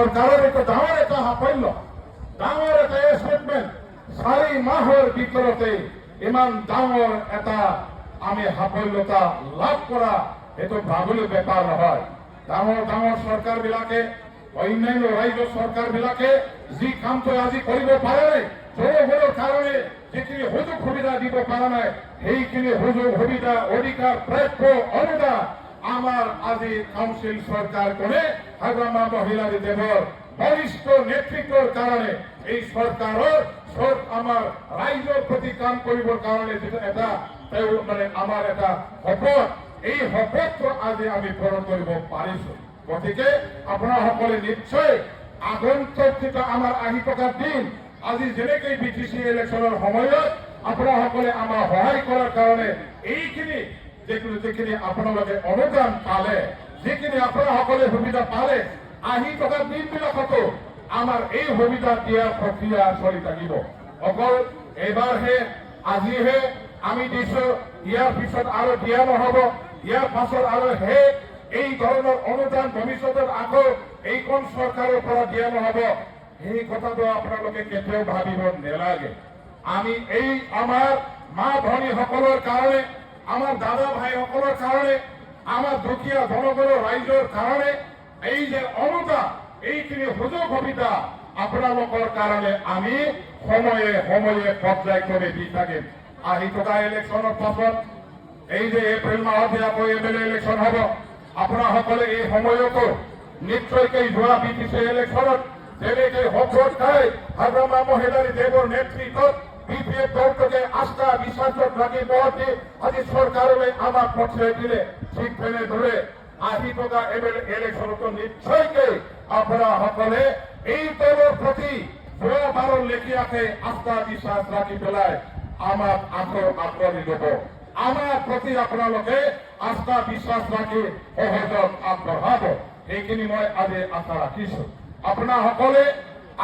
চৰকাৰৰ এটা ডাঙৰ এটা সাফল্য, ডাঙৰ এটা এচিভমেণ্ট। 4 মাহৰ ভিতৰতে ইমান ডাঙৰ এটা আমি সাফল্যতা লাভ কৰা এইটো ভাবিলে বেপাৰ নহয়। ডাঙৰ ডাঙৰ চৰকাৰবিলাকে, অন্যান্য ৰাজ্যৰ চৰকাৰবিলাকে যি কামটো আজি কৰিব পাৰে নাই, জনগণৰ কাৰণে যিখিনি সুযোগ সুবিধা দিব পৰা নাই, সেইখিনি সুযোগ সুবিধা অধিকাৰ প্ৰাপ্য অনুদান আমাৰ আজি কাউন্সিল চৰকাৰখনে হাগ্ৰামা মহিলাৰী দেৱৰ বলিষ্ঠ নেতৃত্বৰ কাৰণে এই চৰকাৰৰ আমাৰ ৰাইজৰ প্ৰতি কাম কৰিবৰ কাৰণে যিটো এটা আমাৰ এটা শপত, এই শপতটো আজি আমি পূৰণ কৰিব পাৰিছো। গতিকে আপোনাসকলে নিশ্চয় আগন্তুক যেটা আমাৰ আহি থকা দিন, আজি যেনেকৈ BTC ইলেকশ্যনৰ সময়ত আপোনাসকলে আমাৰ সহায় কৰাৰ কাৰণে এইখিনি যিখিনি আপোনালোকে অনুদান পালে, যিখিনি আপোনাসকলে সুবিধা পালে, আহি থকা দিনবিলাকতো আমাৰ এই সুবিধা দিয়াৰ প্ৰক্ৰিয়া চলি থাকিব। অকল এইবাৰহে আজিহে আমি দিছো, ইয়াৰ পিছত আৰু দিয়া নহব, ইয়াৰ পাছত আৰু এই ধৰণৰ অনুদান ভৱিষ্যতত আকৌ এইখন চৰকাৰৰ পৰা দিয়া নহব, সেই কথাটো আপোনালোকে কেতিয়াও ভাবিব নালাগে। আমি এই আমাৰ মা ভনীসকলৰ কাৰণে, আমাৰ দাদা ভাইসকলৰ কাৰণে, আমাৰ দুখীয়া জনগণৰ ৰাইজৰ কাৰণে এই যে অনুদান, এইখিনি সুযোগ সুবিধা আপোনালোকৰ কাৰণে আমি সময়ে সময়ে পৰ্যায়ক্ৰমে দি থাকিম। আহি থকা ইলেকশ্যনৰ পাছত এই যে এপ্ৰিল মাহতে আকৌ MLA ইলেকশ্যন হ'ব, আপোনাসকলে এই সময়তো নিশ্চয়কৈ যোৱা BTC ইলেকশ্যনত যেনেকৈ শপত খাই হাগ্ৰামা মহিলাৰী দেৱৰ নেতৃত্বত BPF দলটোকে আস্থা বিশ্বাসত ৰাখি মহতি আজি চৰকাৰলৈ আমাক পঠিয়াই দিলে, ঠিক তেনেদৰে আহি থকা MLA ইলেকশ্যনতো নিশ্চয়কৈ আপোনাসকলে এই দলৰ প্ৰতি যোৱাবাৰৰ লেখীয়াকে আস্থা বিশ্বাস ৰাখি পেলাই আমাক আঁকোৱালি ল'ব। আমাৰ প্ৰতি আপোনালোকে আস্থা বিশ্বাস ৰাখি সহযোগ আগবঢ়াব, সেইখিনি মই আজি আশা ৰাখিছো। আপোনাসকলে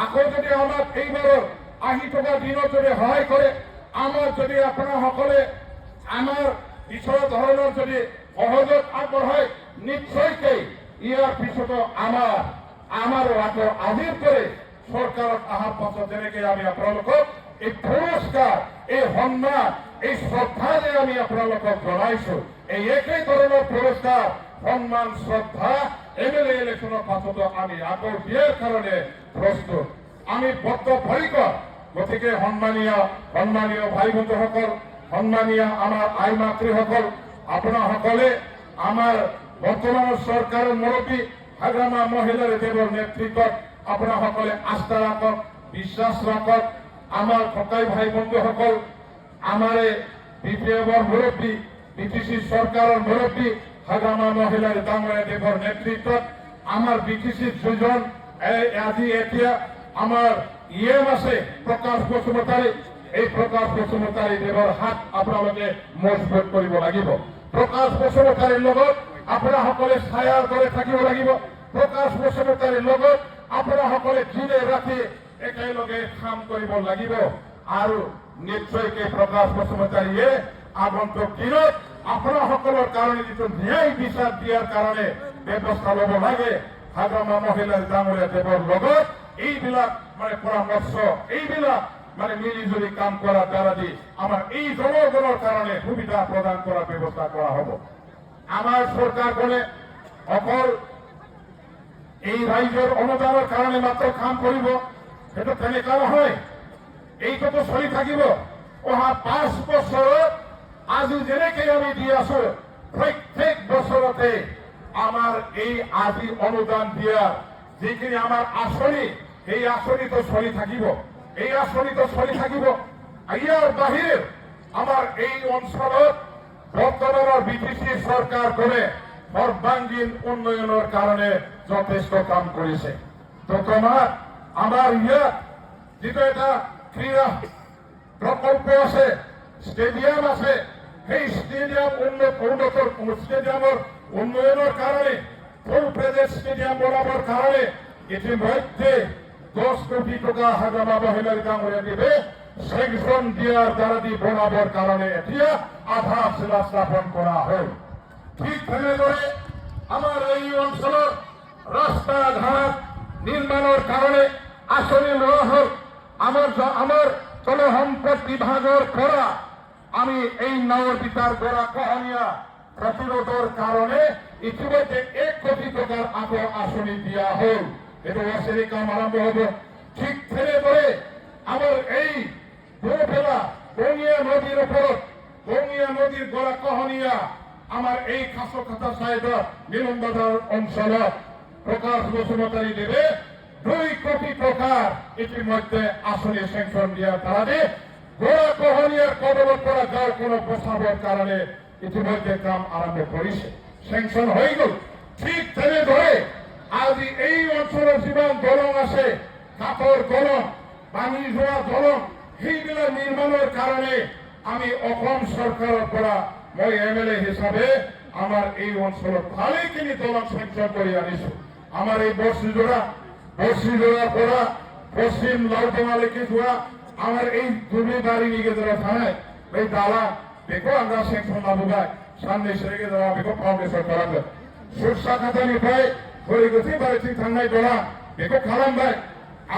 আকৌ যদি আমাক এইবাৰৰ আহি থকা দিনত যদি সহায় কৰে, আমাক যদি আপোনাসকলে আমাৰ বিচৰা ধৰণৰ যদি সহযোগ আগবঢ়ায়, নিশ্চয়কৈ ইয়াৰ পিছতো আমাৰো আকৌ আজিৰ পৰে চৰকাৰত অহাৰ পাছত যেনেকৈ আমি আপোনালোকক এই পুৰস্কাৰ, এই সন্মান, এই শ্ৰদ্ধা যে আমি আপোনালোকক জনাইছো, এই একেই ধৰণৰ পুৰস্কাৰ, সন্মান, শ্ৰদ্ধা MLA ইলেকশ্যনৰ পাছতো আমি আকৌ দিয়াৰ কাৰণে প্ৰস্তুত, আমি বদ্ধপৰিকৰ। গতিকে সন্মানীয় ভাই বন্ধুসকল, সন্মানীয় আমাৰ আই মাতৃসকল, আপোনাসকলে আমাৰ বৰ্তমানৰ চৰকাৰৰ মুৰব্বী হাগ্ৰামা মহিলাৰী দেৱৰ নেতৃত্বত আপোনাসকলে আস্থা ৰাখক, বিশ্বাস ৰাখক। আমাৰ ককাই ভাই বন্ধুসকল, আমাৰ BPFৰ মুৰব্বী, BTC চৰকাৰৰ মুৰব্বী হাগ্ৰামা মহিলাৰী ডাঙৰীয়া দেৱৰ নেতৃত্বত আমাৰ BTC দুজন আজি এতিয়া আমাৰ EM আছে প্ৰকাশ বসুমতাৰী, এই প্ৰকাশ বসুমতাৰী দেৱৰ হাত আপোনালোকে মজবুত কৰিব লাগিব। প্ৰকাশ বসুমতাৰীৰ লগত আপোনাসকলে ছায়াৰ দৰে থাকিব লাগিব। প্ৰকাশ বসুমতাৰীৰ লগত আপোনাসকলে দিনে ৰাতি একেলগে কাম কৰিব লাগিব। আৰু নিশ্চয়কৈ প্ৰকাশ বসুমতাৰীয়ে আগন্তুক দিনত আপোনাসকলৰ কাৰণে যিটো ন্যায় বিচাৰ দিয়াৰ কাৰণে ব্যৱস্থা ল'ব লাগে, হাগ্ৰামা মহিলাৰী ডাঙৰীয়া দেৱৰ লগত এইবিলাক পৰামৰ্শ, এইবিলাক মিলিজুলি কাম কৰাৰ দ্বাৰা দি আমাৰ এই জনগণৰ কাৰণে সুবিধা প্ৰদান কৰাৰ ব্যৱস্থা কৰা হ'ব। আমাৰ চৰকাৰখনে অকল এই ৰাইজৰ অনুদানৰ কাৰণে মাত্ৰ কাম কৰিব, সেইটো তেনেকুৱা নহয়। এইটোতো চলি থাকিব। অহা 5 বছৰত আজি যেনেকৈ আমি দি আছো, প্ৰত্যেক বছৰতে আমাৰ এই আজি অনুদান দিয়া যিখিনি আমাৰ আঁচনি, এই আঁচনিটো চলি থাকিব, এই আঁচনিটো চলি থাকিব। ইয়াৰ বাহিৰে আমাৰ এই অঞ্চলত বৰ্তমানৰ BTC চৰকাৰখনে সৰ্বাংগীন উন্নয়নৰ কাৰণে যথেষ্ট কাম কৰিছে। বৰ্তমান আমাৰ ইয়াত যিটো এটা ক্ৰীড়া প্ৰকল্প আছে, ষ্টেডিয়াম আছে, সেই ষ্টেডিয়ামৰ উন্নয়নৰ কাৰণে, ফুল প্ৰেজেড ষ্টেডিয়াম বনাবৰ কাৰণে ইতিমধ্যে 10 কোটি টকা হাগ্ৰামা মহিলাৰী ডাঙৰীয়া দেৱে চেংচন দিয়াৰ দ্বাৰা দি বনাবৰ কাৰণে এতিয়া আধাৰশিলা স্থাপন কৰা হ'ল। ঠিক তেনেদৰে আমাৰ এই অঞ্চলৰ ৰাস্তা ঘাট, নির্মাণের কারণে আসলে লওয়া হোক আমার জনসম্পদ বিভাগের করা আমি এই নাওর বিচার করা কহনিয়া প্রতিরোধের কারণে ইতিমধ্যে 1 কোটি টাকার আগর আসনি দিয়া হল। এটা অসেরি কাম আরম্ভ হবে। ঠিক ছেড়ে ধরে আমার এই ফেলা গঙ্গিয়া নদীর উপর গঙ্গিয়া নদীর গড়া কহনিয়া আমার এই খাসা সাহেব মিলনবাজার অঞ্চল প্রকাশ বসুমতারি দেবে 2 কোটি টাকার ইতিমধ্যে আসনে স্যাংশন দেওয়ার কারণে গোড়া কহনিয়ার কদমত করা যাওয়ার কোন প্রস্তাবের কারণে ইতিমধ্যে কাম আরম্ভ করেছে, স্যাংশন হয়ে গেল। ঠিক তেনে ধরে আজ এই অঞ্চলের জীবন দলং আছে, কাপড় দলং, পানি জোয়া দলং, সেইগুলা নির্মাণের কারণে আমি অসম সরকারের পৰা মই এমএলএ হিসাবে আমাৰ এই অঞ্চলত ভালেখিনি দলং স্যাংশন কৰে আনিছো। আমাৰ এই বৰ্ষিজোড়া পৰা পশ্চিম লাউডাঙ্গালৈকে যোৱা আমার এই দুর্নীবাড়ি নিগেজরা থানায় এই দালা बेखौ आं दा सेंसन लाबोबाय साननैसोनि गेजेराव बेखौ फाउन्डेसन खालामगोन। सुरसा खाथानिफ्राय बोरैगोथै बारिथिं थांनाय दला बेखौ खालामबाय।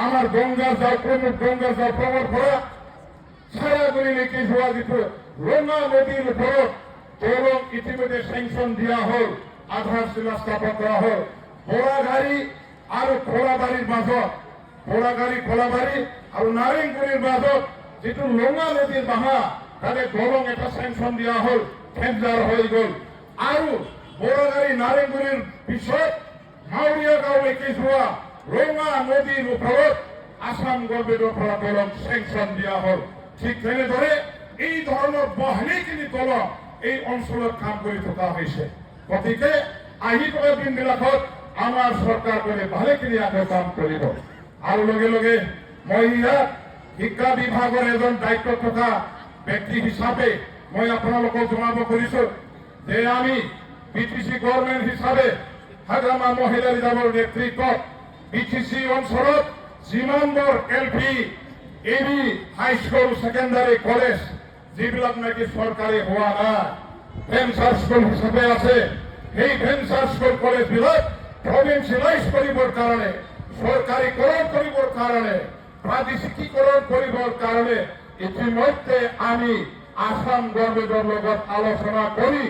আমার গঙ্গার জাফরামরফরা সারাগুড়িলৈকে যোৱা যিটো ৰঙা নদীৰ ওপৰত দলং ইতিমধ্যে স্যাংশন দিয়া হল, আধাৰশিলা স্থাপন কৰা হল। বৰাগাড়ী আৰু খোলাবাৰীৰ মাজত খোলাবাৰী আৰু নাৰেংগুৰিৰ মাজত যিটো ৰঙা নদীৰ বাহা তাতে দলং এটা স্যাংশন দিয়া হল, ঠেকদাৰ হয়ে গেল। আৰু বড়গাড়ি নাৰেঙ্গুৰিৰ পিছত মাউৰিয়া গাঁওলৈকে যোৱা ৰঙা নদীৰ ওপৰত আসাম গভৰ্ণমেণ্টৰ পৰা দলং স্যাংশন দিয়া হল। ঠিক তেনেদৰে এই ধৰণৰ বহুখিনি দলং এই অঞ্চলত কাম কৰি থকা হৈছে। গতিকে আহি থকা দিনবিলাকত আমাৰ চৰকাৰখনে ভালেখিনি আকৌ কাম কৰিব। আৰু লগে লগে মই ইয়াত শিক্ষা বিভাগৰ এজন দায়িত্ব থকা ব্যক্তি হিসাবে মই আপোনালোকক জনাব খুজিছো যে আমি বিটিসি গভর্নমেন্ট হিসাবে হাগ্রামা মহিলা ৰিজাৰ্ভৰ নেতৃত্বত বিটিসি অঞ্চলত যিমানবোৰ LP AB high school secondary college যিবিলাক নাকি চৰকাৰী হোৱা নাই ভেঞ্চাৰ স্কুল হিচাপে আছে, সেই ভেঞ্চাৰ স্কুল কলেজবিলাক প্ৰভিন্সিয়েলাইজ কৰিবৰ কাৰণে, চৰকাৰীকৰণ কৰিবৰ কাৰণে, প্ৰাদেশিকীকৰণ কৰিবৰ কাৰণে ইতিমধ্যে আমি আসাম গভর্নমেন্টের লগত আলোচনা করি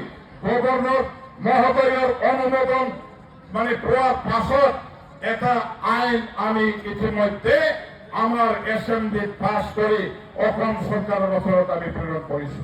গভর্নর মহোদয়ের অনুমোদন পাওয়ার পাছত এটা আইন আমি ইতিমধ্যে আমার এসেম্বলি পাস করে অসম সরকারের ওচৰত আমি প্ৰেৰণ কৰেছি।